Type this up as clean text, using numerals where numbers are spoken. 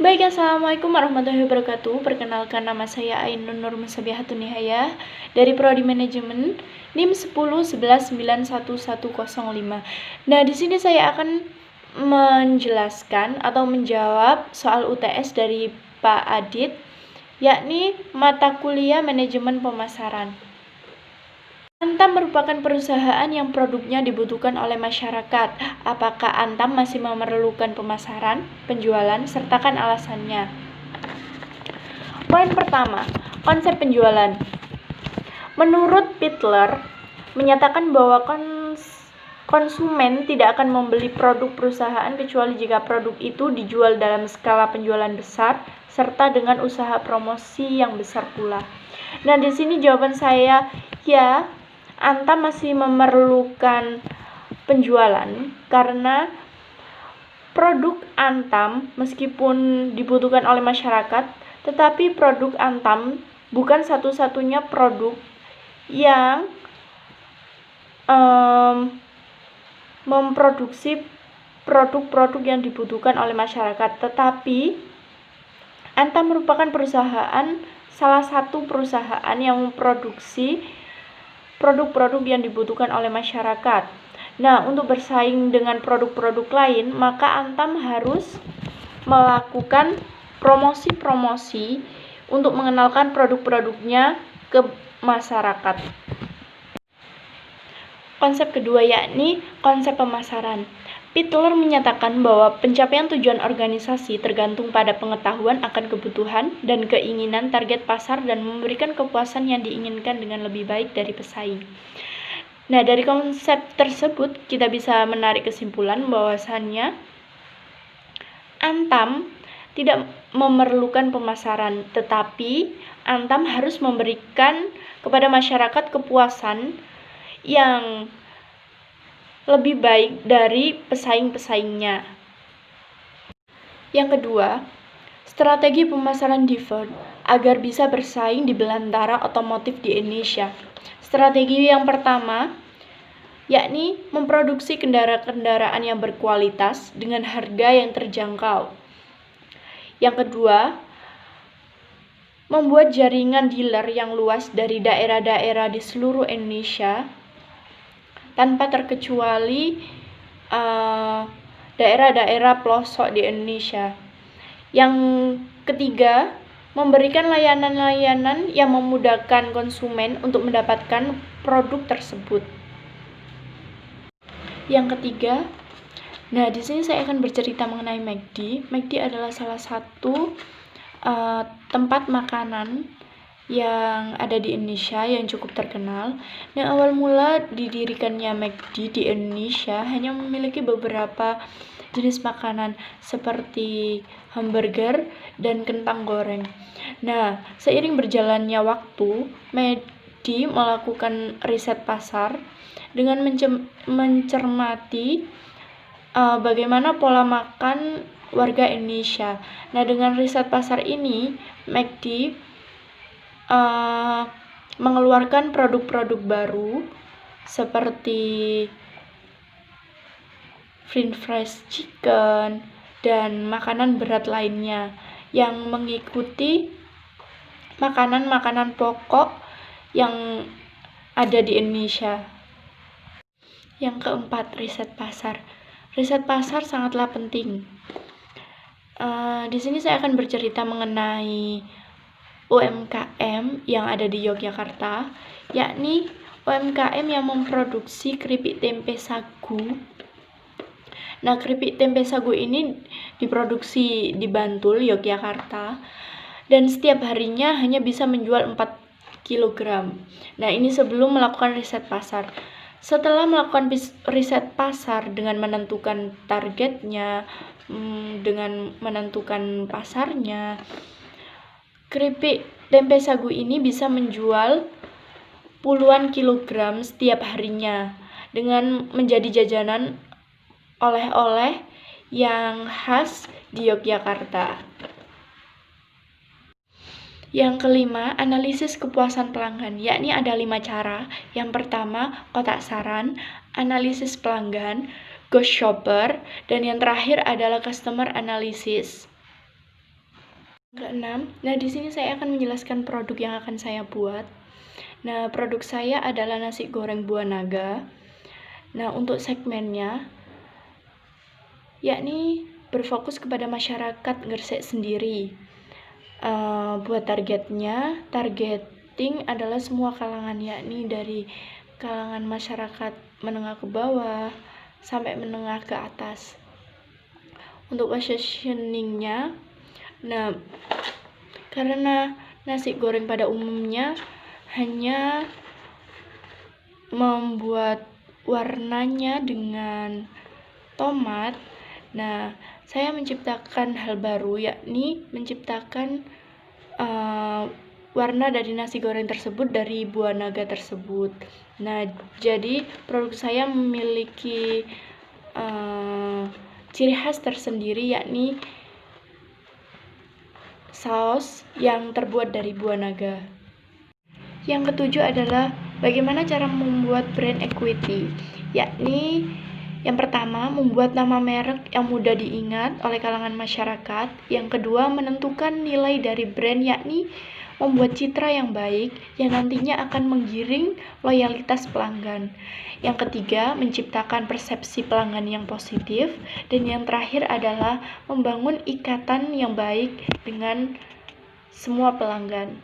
Baik, assalamualaikum warahmatullahi wabarakatuh. Perkenalkan, nama saya Ainun Nur Musabihatun Nihaya dari Prodi Manajemen NIM 1011911105. Nah, di sini saya akan menjelaskan atau menjawab soal UTS dari Pak Adit, yakni mata kuliah manajemen pemasaran. Antam merupakan perusahaan yang produknya dibutuhkan oleh masyarakat. Apakah Antam masih memerlukan pemasaran, penjualan? Sertakan alasannya. Poin pertama, konsep penjualan. Menurut Pitler, menyatakan bahwa konsumen tidak akan membeli produk perusahaan kecuali jika produk itu dijual dalam skala penjualan besar serta dengan usaha promosi yang besar pula. Nah, di sini jawaban saya ya, Antam masih memerlukan penjualan karena produk Antam meskipun dibutuhkan oleh masyarakat, tetapi produk Antam bukan satu-satunya produk yang memproduksi produk-produk yang dibutuhkan oleh masyarakat, tetapi Antam merupakan salah satu perusahaan yang memproduksi produk-produk yang dibutuhkan oleh masyarakat. Nah, untuk bersaing dengan produk-produk lain, maka Antam harus melakukan promosi-promosi untuk mengenalkan produk-produknya ke masyarakat. Konsep kedua yakni konsep pemasaran. Pitler menyatakan bahwa pencapaian tujuan organisasi tergantung pada pengetahuan akan kebutuhan dan keinginan target pasar dan memberikan kepuasan yang diinginkan dengan lebih baik dari pesaing. Nah, dari konsep tersebut kita bisa menarik kesimpulan bahwasannya Antam tidak memerlukan pemasaran, tetapi Antam harus memberikan kepada masyarakat kepuasan yang lebih baik dari pesaing-pesaingnya. Yang kedua, strategi pemasaran Divert agar bisa bersaing di belantara otomotif di Indonesia. Strategi yang pertama yakni memproduksi kendaraan-kendaraan yang berkualitas dengan harga yang terjangkau. Yang kedua, membuat jaringan dealer yang luas dari daerah-daerah di seluruh Indonesia tanpa terkecuali daerah-daerah pelosok di Indonesia. Yang ketiga, memberikan layanan-layanan yang memudahkan konsumen untuk mendapatkan produk tersebut. Yang ketiga, nah di sini saya akan bercerita mengenai McD. McD adalah salah satu tempat makanan yang ada di Indonesia yang cukup terkenal. Nah, awal mula didirikannya McD di Indonesia hanya memiliki beberapa jenis makanan seperti hamburger dan kentang goreng. Nah, seiring berjalannya waktu, McD melakukan riset pasar dengan mencermati bagaimana pola makan warga Indonesia. Nah, dengan riset pasar ini, McD mengeluarkan produk-produk baru seperti French fries chicken dan makanan berat lainnya yang mengikuti makanan-makanan pokok yang ada di Indonesia. Yang keempat, riset pasar. Riset pasar sangatlah penting. Di sini saya akan bercerita mengenai UMKM yang ada di Yogyakarta, yakni UMKM yang memproduksi keripik tempe sagu. Nah, keripik tempe sagu ini diproduksi di Bantul, Yogyakarta, dan setiap harinya hanya bisa menjual 4 kg. Nah, ini sebelum melakukan riset pasar. Setelah melakukan riset pasar dengan menentukan targetnya, dengan menentukan pasarnya, keripik tempe sagu ini bisa menjual puluhan kilogram setiap harinya dengan menjadi jajanan oleh-oleh yang khas di Yogyakarta. Yang kelima, analisis kepuasan pelanggan, yakni ada 5 cara. Yang pertama, kotak saran, analisis pelanggan, ghost shopper, dan yang terakhir adalah customer analysis. Keenam, nah di sini saya akan menjelaskan produk yang akan saya buat. Nah, produk saya adalah nasi goreng buah naga. Nah, untuk segmennya, yakni berfokus kepada masyarakat Gresik sendiri. Buat targeting adalah semua kalangan, yakni dari kalangan masyarakat menengah ke bawah sampai menengah ke atas. Untuk positioningnya, nah karena nasi goreng pada umumnya hanya membuat warnanya dengan tomat, nah saya menciptakan hal baru, yakni menciptakan warna dari nasi goreng tersebut dari buah naga tersebut. Nah, jadi produk saya memiliki ciri khas tersendiri, yakni saus yang terbuat dari buah naga. Yang ketujuh adalah bagaimana cara membuat brand equity, yakni yang pertama, membuat nama merek yang mudah diingat oleh kalangan masyarakat. Yang kedua, menentukan nilai dari brand, yakni membuat citra yang baik yang nantinya akan menggiring loyalitas pelanggan. Yang ketiga, menciptakan persepsi pelanggan yang positif. Dan yang terakhir adalah membangun ikatan yang baik dengan semua pelanggan.